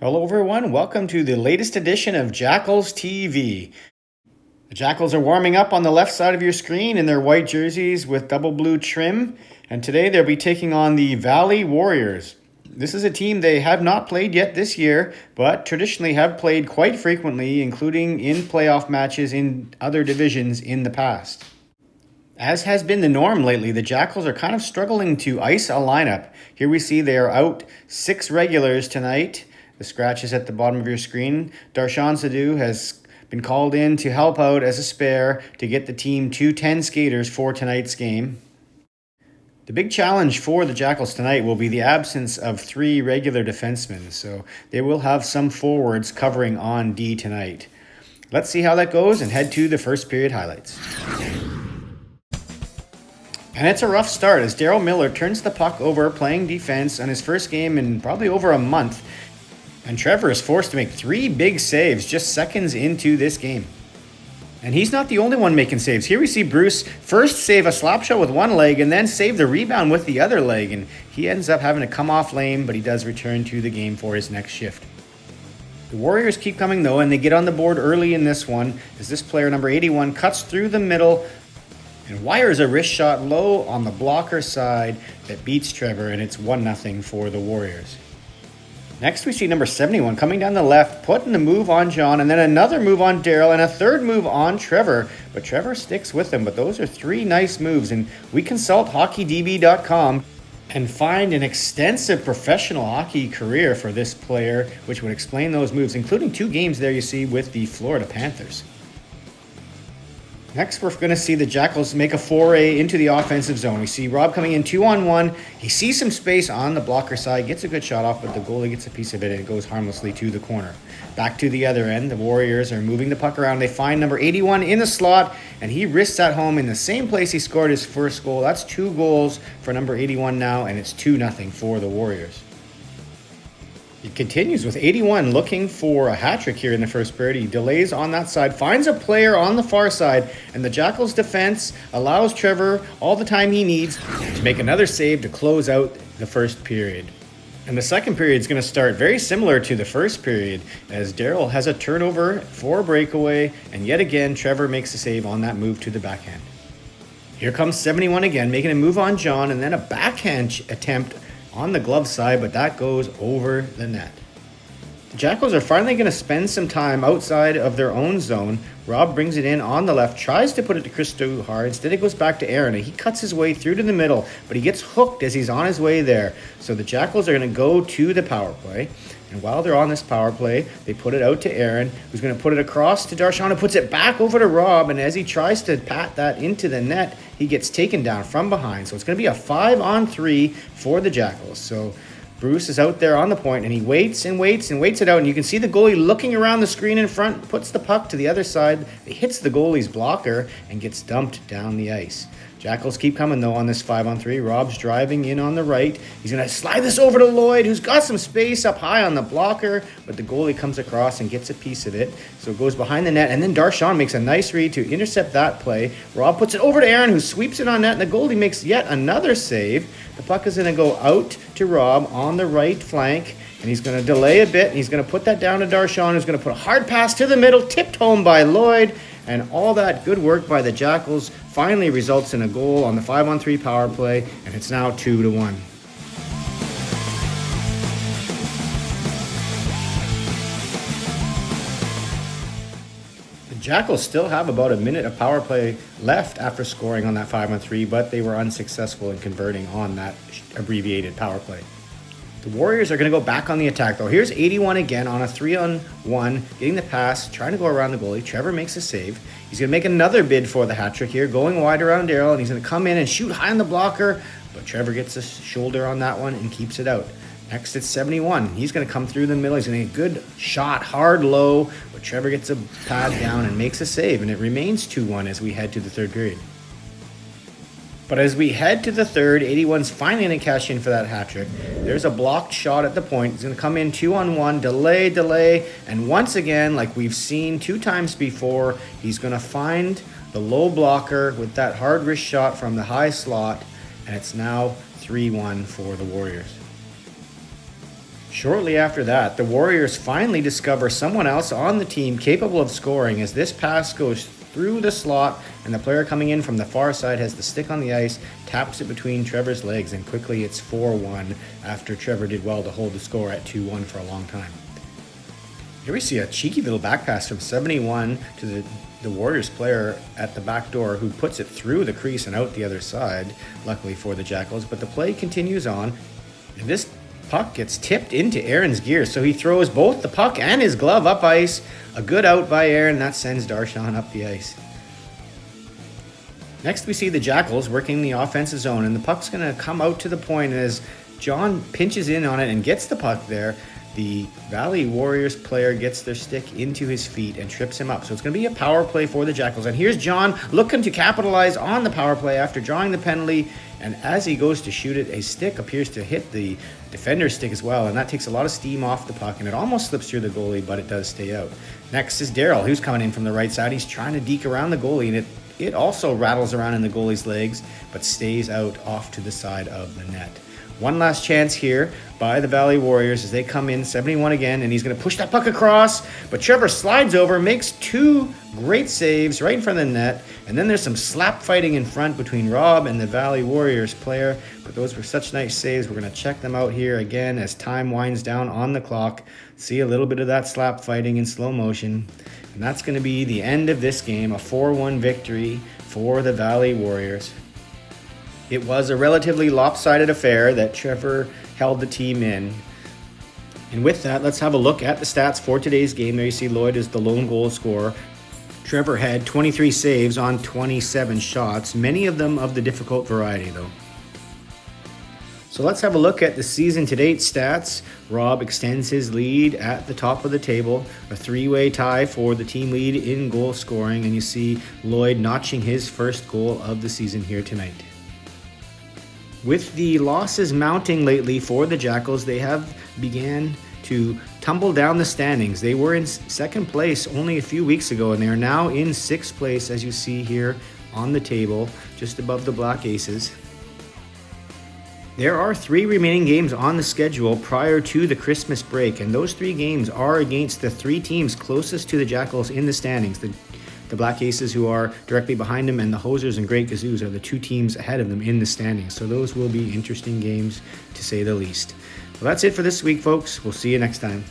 Hello, everyone. Welcome to the latest edition of Jackals TV. The Jackals are warming up on the left side of your screen in their white jerseys with double blue trim, and today they'll be taking on the Valley Warriors. This is a team they have not played yet this year, but traditionally have played quite frequently, including in playoff matches in other divisions in the past. As has been the norm lately, the Jackals are kind of struggling to ice a lineup. Here we see they are out 6 regulars tonight. The scratch is at the bottom of your screen. Darshan Sadhu has been called in to help out as a spare to get the team 10 skaters for tonight's game. The big challenge for the Jackals tonight will be the absence of 3 regular defensemen, so they will have some forwards covering on D tonight. Let's see how that goes and head to the first period highlights. And it's a rough start as Daryl Miller turns the puck over playing defense on his first game in probably over a month. And Trevor is forced to make 3 big saves just seconds into this game. And he's not the only one making saves. Here we see Bruce first save a slap shot with one leg and then save the rebound with the other leg. And he ends up having to come off lane, but he does return to the game for his next shift. The Warriors keep coming though, and they get on the board early in this one as this player, number 81, cuts through the middle and wires a wrist shot low on the blocker side that beats Trevor, and it's 1-0 for the Warriors. Next, we see number 71 coming down the left, putting the move on John, and then another move on Daryl, and a third move on Trevor. But Trevor sticks with him, but those are 3 nice moves, and we consult HockeyDB.com and find an extensive professional hockey career for this player, which would explain those moves, including 2 games there you see with the Florida Panthers. Next, we're going to see the Jackals make a foray into the offensive zone. We see Rob coming in 2-on-1. He sees some space on the blocker side, gets a good shot off, but the goalie gets a piece of it and it goes harmlessly to the corner. Back to the other end, the Warriors are moving the puck around. They find number 81 in the slot, and he wrists that home in the same place he scored his first goal. That's 2 goals for number 81 now, and it's 2-0 for the Warriors. It continues with 81 looking for a hat trick here in the first period. He delays on that side, finds a player on the far side, and the Jackals defense allows Trevor all the time he needs to make another save to close out the first period. And the second period is going to start very similar to the first period as Daryl has a turnover for a breakaway, and yet again Trevor makes a save on that move to the backhand. Here comes 71 again, making a move on John, and then a backhand attempt on the glove side, but that goes over the net. The Jackals are finally going to spend some time outside of their own zone. Rob brings it in on the left, tries to put it to Chris Duhar. Instead, it goes back to Aaron. He cuts his way through to the middle, but he gets hooked as he's on his way there. So the Jackals are going to go to the power play. And while they're on this power play, they put it out to Aaron, who's going to put it across to Darshan, who puts it back over to Rob. And as he tries to pat that into the net, he gets taken down from behind. So it's going to be a 5-on-3 for the Jackals. So Bruce is out there on the point, and he waits and waits and waits it out. And you can see the goalie looking around the screen in front, puts the puck to the other side. It hits the goalie's blocker and gets dumped down the ice. Jackals keep coming, though, on this 5-on-3. Rob's driving in on the right. He's going to slide this over to Lloyd, who's got some space up high on the blocker, but the goalie comes across and gets a piece of it. So it goes behind the net, and then Darshan makes a nice read to intercept that play. Rob puts it over to Aaron, who sweeps it on net, and the goalie makes yet another save. The puck is going to go out to Rob on the right flank, and he's going to delay a bit, and he's going to put that down to Darshan, who's going to put a hard pass to the middle, tipped home by Lloyd. And all that good work by the Jackals finally results in a goal on the 5-on-3 power play, and it's now 2-1. The Jackals still have about a minute of power play left after scoring on that 5-on-3, but they were unsuccessful in converting on that abbreviated power play. The Warriors are going to go back on the attack, though. Here's 81 again on a 3-on-1, getting the pass, trying to go around the goalie. Trevor makes a save. He's going to make another bid for the hat trick here, going wide around Daryl, and he's going to come in and shoot high on the blocker, but Trevor gets a shoulder on that one and keeps it out. Next, it's 71. He's going to come through the middle. He's going to get a good shot, hard low, but Trevor gets a pad down and makes a save, and it remains 2-1 as we head to the third period. But as we head to the third, 81's finally going to cash in for that hat trick. There's a blocked shot at the point. He's going to come in 2-on-1, delay, and once again, like we've seen 2 times before, he's going to find the low blocker with that hard wrist shot from the high slot, and it's now 3-1 for the Warriors. Shortly after that, the Warriors finally discover someone else on the team capable of scoring as this pass goes through the slot and the player coming in from the far side has the stick on the ice, taps it between Trevor's legs, and quickly it's 4-1 after Trevor did well to hold the score at 2-1 for a long time. Here we see a cheeky little back pass from 71 to the Warriors player at the back door who puts it through the crease and out the other side, luckily for the Jackals, but the play continues on, and this puck gets tipped into Aaron's gear, so he throws both the puck and his glove up ice. A good out by Aaron, that sends Darshan up the ice. Next we see the Jackals working the offensive zone, and the puck's going to come out to the point, and as John pinches in on it and gets the puck there, the Valley Warriors player gets their stick into his feet and trips him up. So it's going to be a power play for the Jackals. And here's John looking to capitalize on the power play after drawing the penalty. And as he goes to shoot it, his stick appears to hit the defender's stick as well. And that takes a lot of steam off the puck. And it almost slips through the goalie, but it does stay out. Next is Daryl, who's coming in from the right side. He's trying to deke around the goalie. And it also rattles around in the goalie's legs, but stays out off to the side of the net. One last chance here by the Valley Warriors as they come in 71 again, and he's going to push that puck across, but Trevor slides over, makes two great saves right in front of the net, and then there's some slap fighting in front between Rob and the Valley Warriors player, but those were such nice saves. We're going to check them out here again as time winds down on the clock. See a little bit of that slap fighting in slow motion, and that's going to be the end of this game, a 4-1 victory for the Valley Warriors. It was a relatively lopsided affair that Trevor held the team in. And with that, let's have a look at the stats for today's game. There you see Lloyd is the lone goal scorer. Trevor had 23 saves on 27 shots, many of them of the difficult variety though. So let's have a look at the season-to-date stats. Rob extends his lead at the top of the table, a three-way tie for the team lead in goal scoring, and you see Lloyd notching his first goal of the season here tonight. With the losses mounting lately for the Jackals, they have began to tumble down the standings. They were in second place only a few weeks ago, and they are now in sixth place, as you see here on the table, just above the Black Aces. There are 3 remaining games on the schedule prior to the Christmas break, and those 3 games are against the 3 teams closest to the Jackals in the standings. The Black Aces, who are directly behind them, and the Hosers and Great Kazoos are the 2 teams ahead of them in the standings. So those will be interesting games, to say the least. Well, that's it for this week, folks. We'll see you next time.